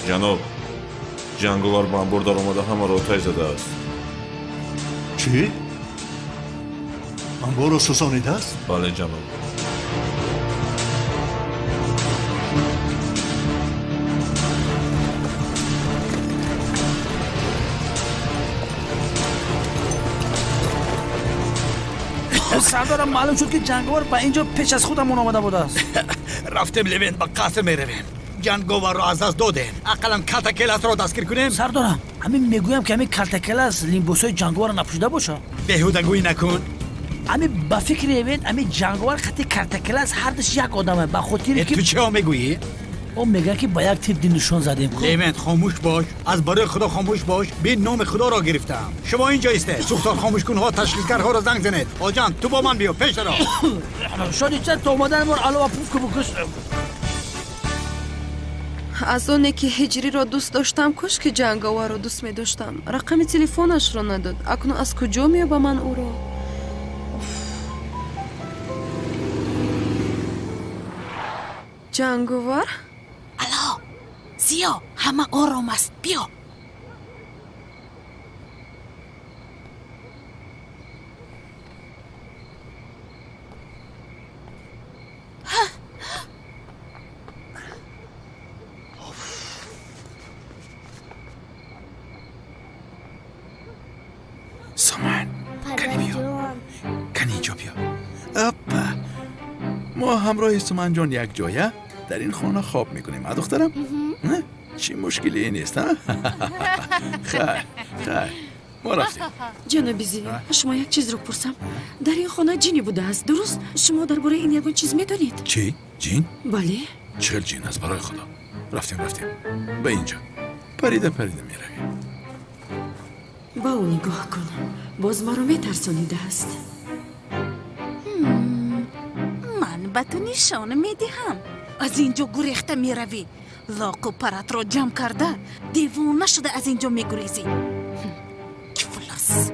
ҷаноб ҷанговар бамбур дар омада ҳамаро отай задааст. چی؟ انبار را سوزانیده است؟ бале ҷаноб. سردارم معلوم شد که جنگاور با اینجا پیش از خودمون آمده بوده است. رفتیم لیوند با قصر میرویم. جنگاور را از دست دادیم. اقلا کلتکلس را دستگیر کنیم. سردارم همین میگویم که همین کلتکلاس لیمبوسای جنگوار نپوشیده باشه. بهودگویی نکن. همین با فکر ایوین همین جنگوار خطی کلتکلاس هر دش یک آدمه با خاطر تو چه میگویی؟ او میگه که با یک تیر نشون زدیم. لیوند خاموش باش، از برای خدا خاموش باش. به نام خدا را گرفتم. شما اینجا ایسته. سوختار خاموش کن ها، تشکیلگرها را زنگ زنید. آجان تو با من بیا پیش را. شادی چه تو اومدن مور علاوه پوف که بکش. از اونه که هجری را دوست داشتم کش که جنگاور را دوست می داشتم. رقم تلفنش را نداد. اکنون از کجا میابه من او را؟ جنگاور؟ الو زیا همه آرام است بیا. سامان کنی اینجا بیا. اپا ما همراه سامان جان یک جایه در این خانه خواب میکنیم ها دخترم؟ چی مشکلی نیست ها؟ خیر ما رفتیم. جناب زیا شما یک چیز رو پرسم. در این خانه جینی بوده است درست؟ شما درباره این یگان چیز میدونید؟ چی؟ جین؟ بله. چل جین است برای خدا. رفتیم به اینجا پریده میرویم. با او نگاه کن باز ما رو میترسانیده است. من به تو نشانه میدهم. از اینجا گریخته میروی. لاق و پرت را جمع کرده دیوانه شده از اینجا میگریزی. کفلاس.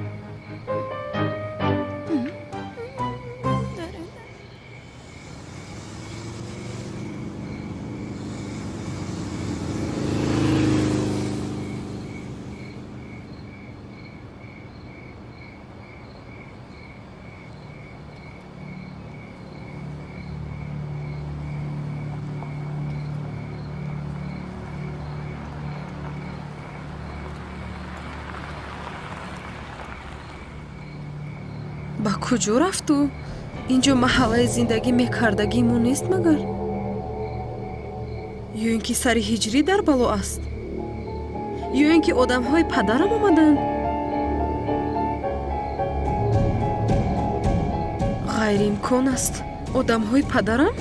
با کجا رفتو؟ اینجا محله زندگی میکردگیمون نیست مگر؟ یا اینکه سر هجری در بالو است؟ یا اینکه آدم های پدرم آمدن؟ غیر امکان است. آدم های پدرم؟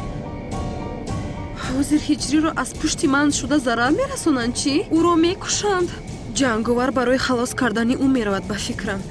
حاضر هجری رو از پشت من شده ضرر میرسونند چی؟ او رو میکشند. جنگاور برای خلاص کردن او میرود به فکرم.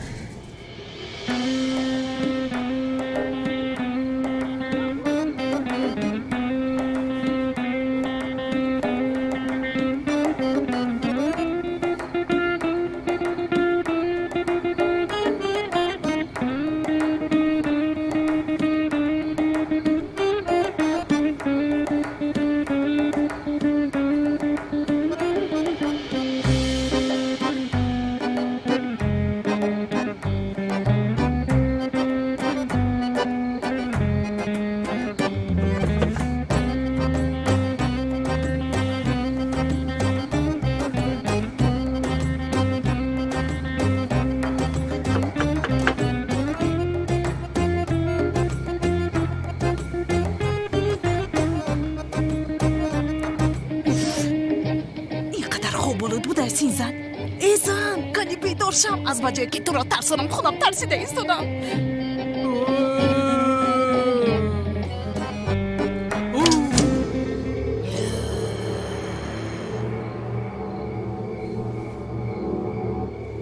ای زن کدی بیدار شم. از وجه که تو را ترسانم خودم ترسیده ایستادم.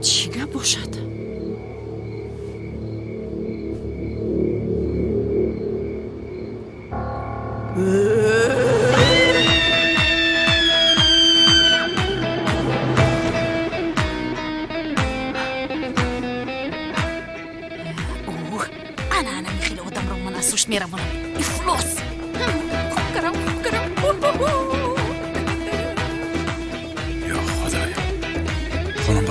چیگه باشد؟ میروانم. افلاس. خوب کردم. یا خدایا. خانم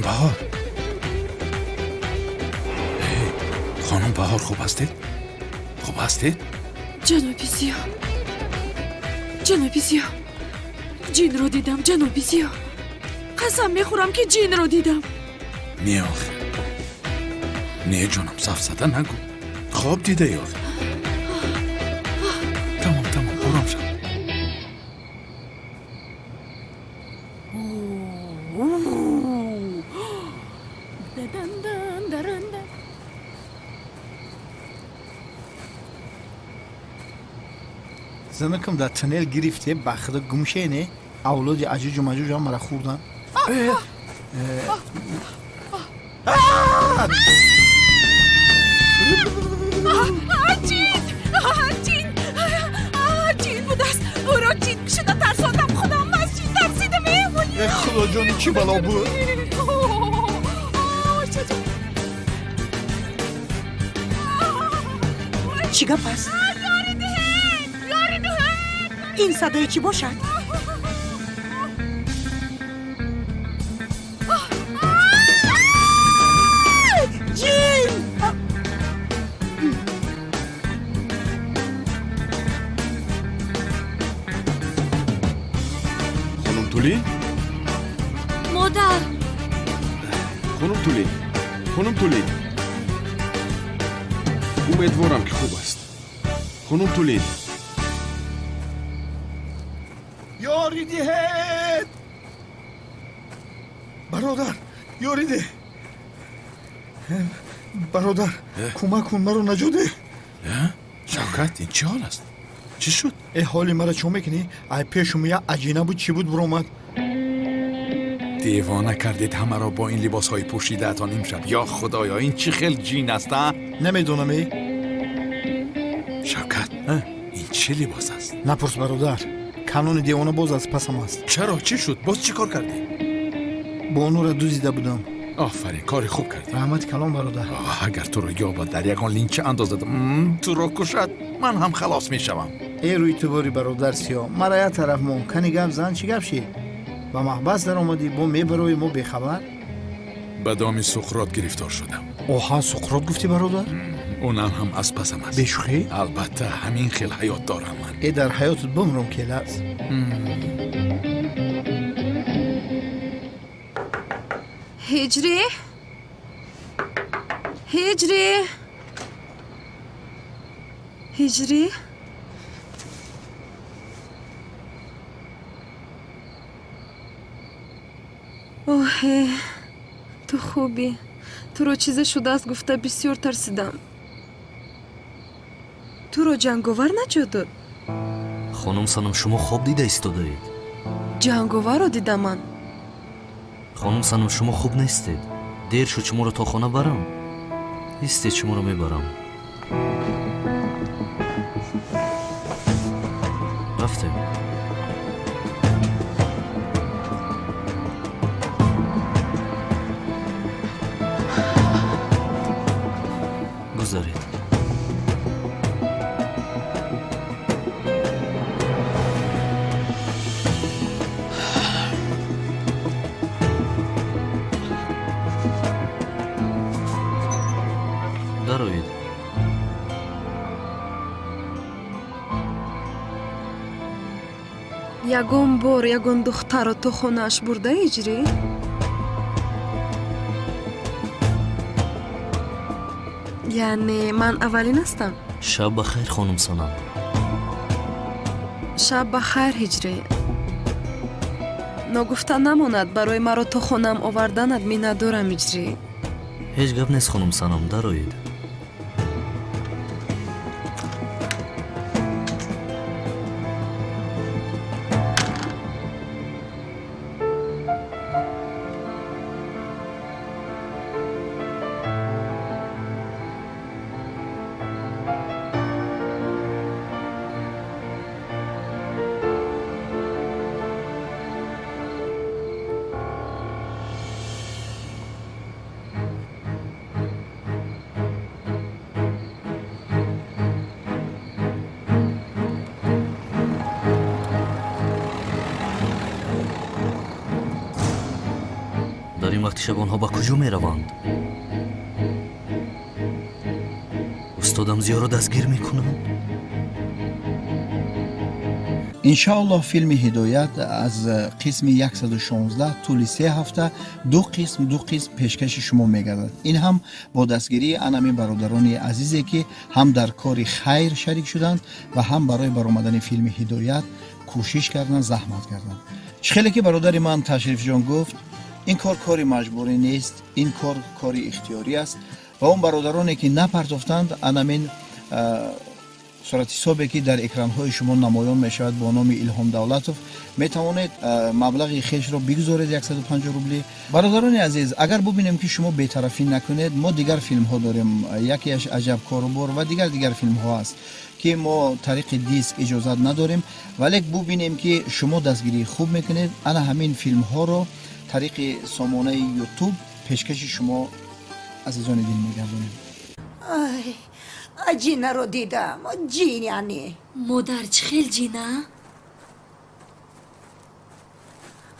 بهار. خانم بهار خوب هستید؟ جناب زیا جین رو دیدم. جناب زیا قسم میخورم که جین رو دیدم. نه آخه نه جانم سفسطه نگو. خواب دیده یا تمام آرام شد. زنکم در تنل گرفته بخدا گمشه نه اولاد عجوج و مجوج هم مرا خوردن چین بود است او را چین کشیده ترساندم خودم از چین ترسیدم خدا جانی چی بلا بود چی گپ است؟ این صدای چی باشد؟ جین! خانم تولی؟ مادر خانم تولی خانم تولی امیدوارم که خوب است خانم تولی یاری دهید برادر یاری ده برادر کمک کن مرا نجاده شوکت این چی حال است؟ چی شد؟ ای حالی مرا چون میکنی؟ ای پیشم یه عجینه بود چی بود برآمد؟ دیوانه کردید همه را با این لباس های پوشیده اتان امشب یا خدایا این چی خیل جین است نمیدونم ای شوکت این چه لباس است؟ نپرس برادر کانون دیوانه باز از پسم است چرا چی شد؟ باز چی کار کردی؟ بانو را دوزیده بودم آفرین کاری خوب کردی رحمت کلام برادر اگر تو رو یابد در یکان لینچ اندازد تو را کشد من هم خلاص میشوم ای روی تو باری برادر سیاه مرا یه طرف ممکنی گپ زن چی گپ شی با محبس در آمدی با میبروی ما بیخبر به دام سقراط گرفتار شدم اوها سقراط گفتی برادر اونم هم از پسم است بشوخی البته همین خیل حیات دارم من ای در حیاتت بمرم که لحظ هجری هجری هجری اوه تو خوبی تو رو چیز شده است گفته بسیار ترسیدم تو رو جنگاور نجادد خانم سانم شما خواب دیده ایستاده اید جنگاور رو دیدم من خانم سانم شما خوب نیستید دیر شد شما رو تا خانه برم ایستید شما رو میبرم رفتیم گذارید داروید ягон бор ягон духтарро то хонааш бурда иҷрӣ яъне ман аввалин ҳастам шаб бахайр хонум сонам шаб бахайр ҳиҷрӣ ногуфта намонад барои маро то хонам оварданат миннатдорам иҷрӣ ҳеҷ гап нест хонум санам дароед дар ин вақти шабонҳо ба куҷо мераванд устодам зиёро дастгир мекунанд иншоаллоҳ филми ҳидоят аз қисми 116 тӯли 3 ҳафта ду қисм пешкаши шумо мегардад ин ҳам бо дастгирии анамин бародарони азизе ки ҳам дар кори хайр шарик шуданд ва ҳам барои баромадани филми ҳидоят кӯшиш карданд заҳмат карданд чӣ хеле ки бародари ман ташрифҷон гуфт ин кор кори маҷбурӣ нест ин кор кори ихтиёрӣ аст ва он бародароне ки напартофтанд анамин صورتحسابی که در اکرانهای شما نمایان می شود با نام الهام دولتوف می توانید مبلغ خیش را بگذارید 150 روبلی. برادران عزیز، اگر ببینیم که شما بی‌طرفی نکنید، ما دیگر فیلم ها داریم، یکیش عجب کاروبار و دیگر فیلم ها است که ما طریق دیسک اجازت نداریم، ولی ببینیم که شما دستگیری خوب میکنید، انا همین فیلم ها رو طریق سامانه یوتیوب پیشکش شما عزیزان دین میگردونیم. جینا رو دیدم. جین یعنی مادر چه خیلی جینا؟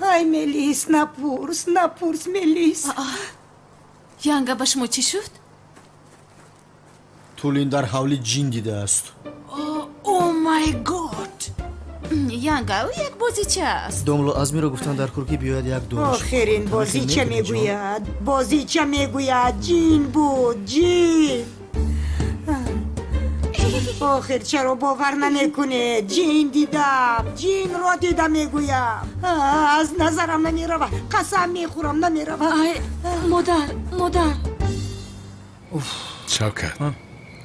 ای ملیس نپرس ملیس. янга ба шумо чӣ шуд? тулин дар ҳавли ҷин дида аст. О май год! янга ӯ як бозича аст. домло азмиро гуфтан дар курки биёяд як дораш. охирин бозича мегӯяд ҷин буд, ҷин. охир чаро бовар намекунед? ҷин дидам, ҷинро дида мегӯям. аз назарам намеравад, қасам мехӯрам намеравад. модар шавкат,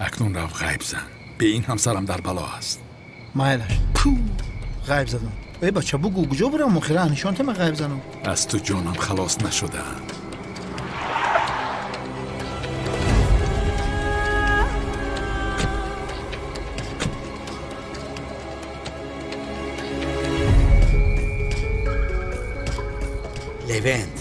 акнун рав ғайб зан. به این همسرم در بلا است. مایلش غیب زدم. ای بچه بگو کجا برم مخیره نشانت من غیب زنم. از تو جانم خلاص نشده. لوند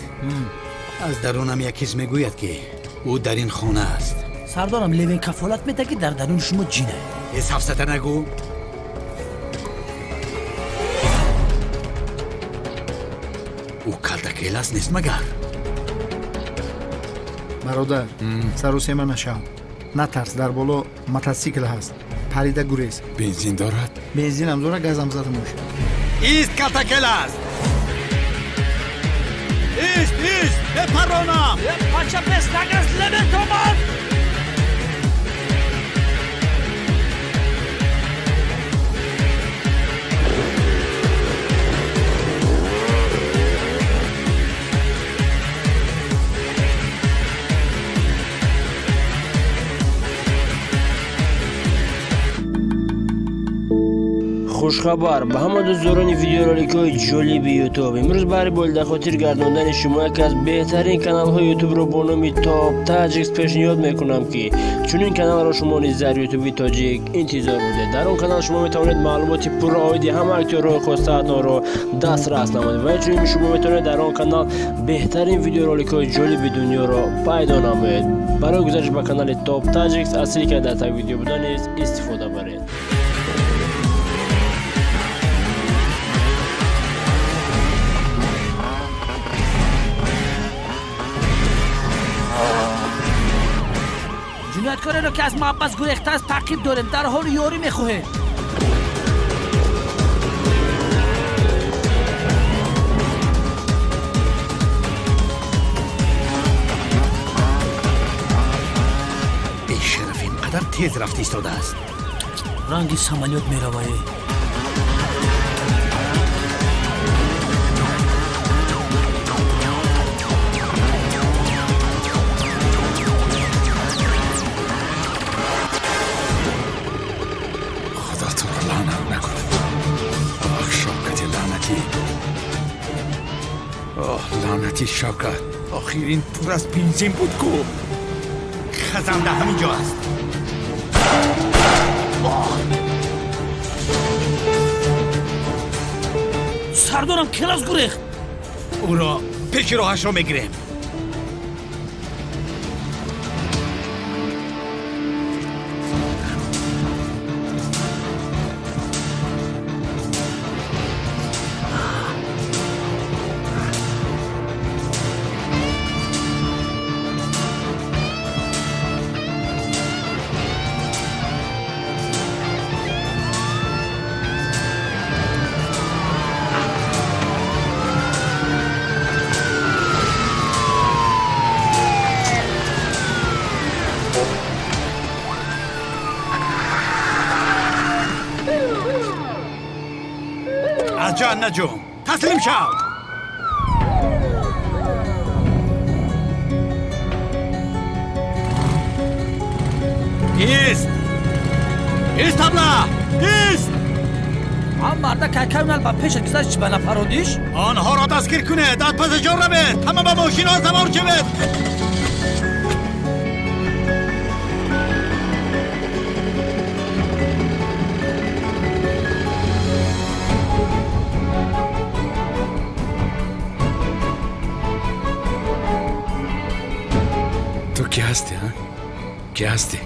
از درونم یک کس میگوید که او در این خانه است. سردارم لوین کفالت میده که در درون شما جینه. حساب ستر نگو. او کلتکیل است نیست مگر؟ برادر سروسی من نشام. نترس، در بالا موتورسیکل هست. پریده گریز. بنزین دارد؟ بنزین هم داره، گاز هم زده موش. ایست کلتکیل است. ایست بپرانم. پاچه پس نگرس لوین تومان. خوشخبر به همه دوستان ویدیورولیک‌های جالب یوتیوب، امروز برای بولده خاطر گرداندن شما یکی از بهترین کانال‌های یوتیوب رو با نام تاپ تاجیکس پیشنهاد میکنم که چون این کانال را شما نیز در یوتیوب تاجیک انتظار بوده. در اون کانال شما میتوانید معلومات پررائدی همه اکتورهای خواسته‌تان رو دسترس نمایید و چون شما میتونید در اون کانال بهترین ویدیورولیک‌های جالب دنیا را پیدا نمایید. برای گزارش به کانال تاپ تاجیکس از لینک در تگ ویدیو بودن نیز استفاده برید. جنایتکاری رو که از محبس گریخته است تعقیب داریم، در حال یاری میخواهیم. ای شرف اینقدر تیز رفت ایستاده است. رنگی سمالیات میروه. لعنتی شوکت، آخرین پر از بنزین بود کو. خزنده همینجا است. سردارم کلاس گریخت. او را پیش راهش را میگیریم. از جا نجوم، تسلیم شو. ایست. ایست ابله ایست. هم مرده که کمیل با پیش گذشت چی بنا پرودیش؟ آنها را دستگیر کنه داد پس جور رو بید همه با ماشین ها سوار شوید. تو کی هستی ها؟ کی هستی؟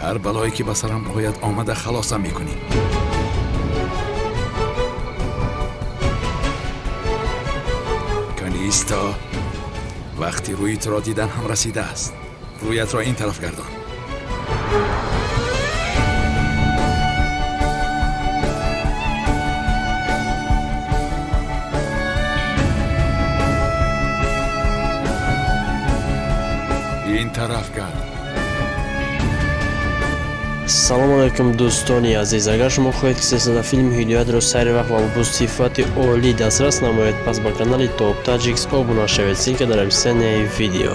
هر بلایی که به سرم باید آمده خلاصم میکنی. ایستا. وقتی رویت را دیدن هم رسیده است. رویت را این طرف گردان. این طرف گرد. салом алайкум дӯстони азиз, агар шумо хоҳед ки силсила филми ҳидоятро сайри вақт ва бо сифати олӣ дастрас намоед, пас ба канали Top Tagiks обуна шавед. Ссилка дар описанияи видео.